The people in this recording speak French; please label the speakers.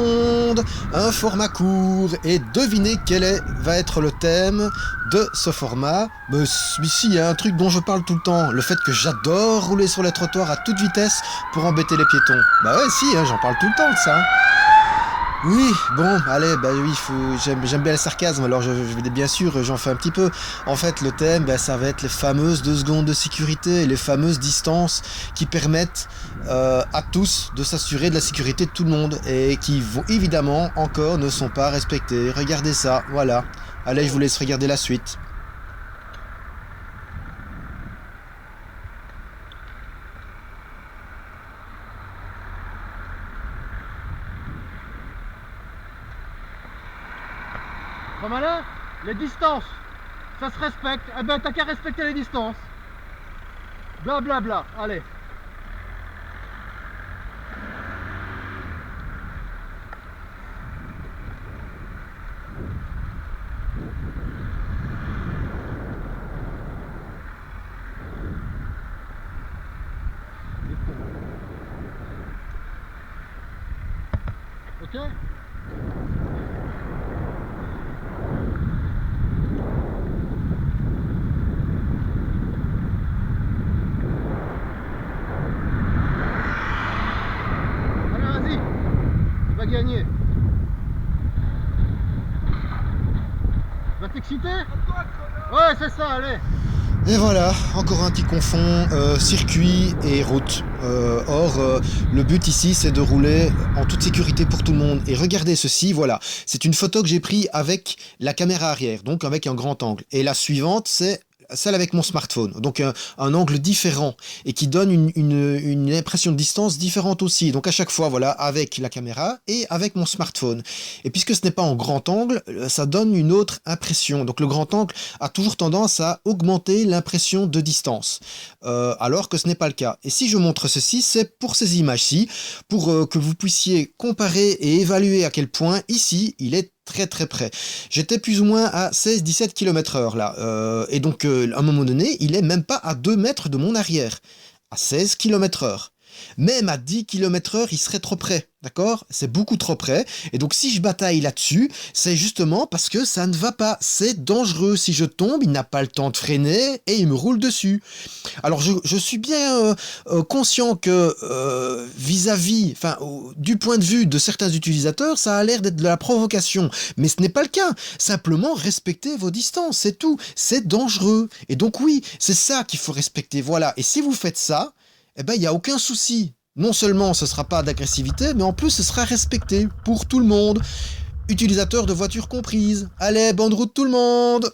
Speaker 1: monde, un format court, et devinez va être le thème de ce format. Mais ici, il y a un truc dont je parle tout le temps, le fait que j'adore rouler sur les trottoirs à toute vitesse pour embêter les piétons. Bah ouais, si, hein, j'en parle tout le temps de ça. Oui, bon, allez, bah oui, j'aime bien le sarcasme, alors bien sûr, j'en fais un petit peu. En fait, le thème, bah, ça va être les fameuses 2 secondes de sécurité, les fameuses distances qui permettent à tous de s'assurer de la sécurité de tout le monde et qui, évidemment, encore ne sont pas respectées. Regardez ça, voilà. Allez, je vous laisse regarder la suite.
Speaker 2: Pas malin? Les distances, ça se respecte. Eh ben t'as qu'à respecter les distances. Blablabla, allez. Ok? Gagner. Va t'exciter? Ouais, c'est ça, allez.
Speaker 1: Et voilà, encore un qui confond circuit et route. Le but ici, c'est de rouler en toute sécurité pour tout le monde. Et regardez ceci, voilà. C'est une photo que j'ai prise avec la caméra arrière, donc avec un grand angle. Et la suivante, c'est celle avec mon smartphone, donc un angle différent et qui donne une impression de distance différente aussi, donc à chaque fois voilà, avec la caméra et avec mon smartphone. Et puisque ce n'est pas en grand angle, ça donne une autre impression, donc le grand angle a toujours tendance à augmenter l'impression de distance, alors que ce n'est pas le cas. Et si je montre ceci, c'est pour ces images-ci, pour que vous puissiez comparer et évaluer à quel point ici il est très très près. J'étais plus ou moins à 16-17 km/h là, et donc à un moment donné, il est même pas à 2 mètres de mon arrière, à 16 km/h. Même à 10 km/h, il serait trop près, d'accord? C'est beaucoup trop près, et donc si je bataille là-dessus, c'est justement parce que ça ne va pas, c'est dangereux. Si je tombe, il n'a pas le temps de freiner, et il me roule dessus. Alors je suis bien conscient que vis-à-vis, du point de vue de certains utilisateurs, ça a l'air d'être de la provocation, mais ce n'est pas le cas. Simplement, respectez vos distances, c'est tout. C'est dangereux, et donc oui, c'est ça qu'il faut respecter, voilà. Et si vous faites ça, eh ben, il n'y a aucun souci. Non seulement ce ne sera pas d'agressivité, mais en plus ce sera respecté pour tout le monde. Utilisateurs de voitures comprises. Allez, bonne route tout le monde!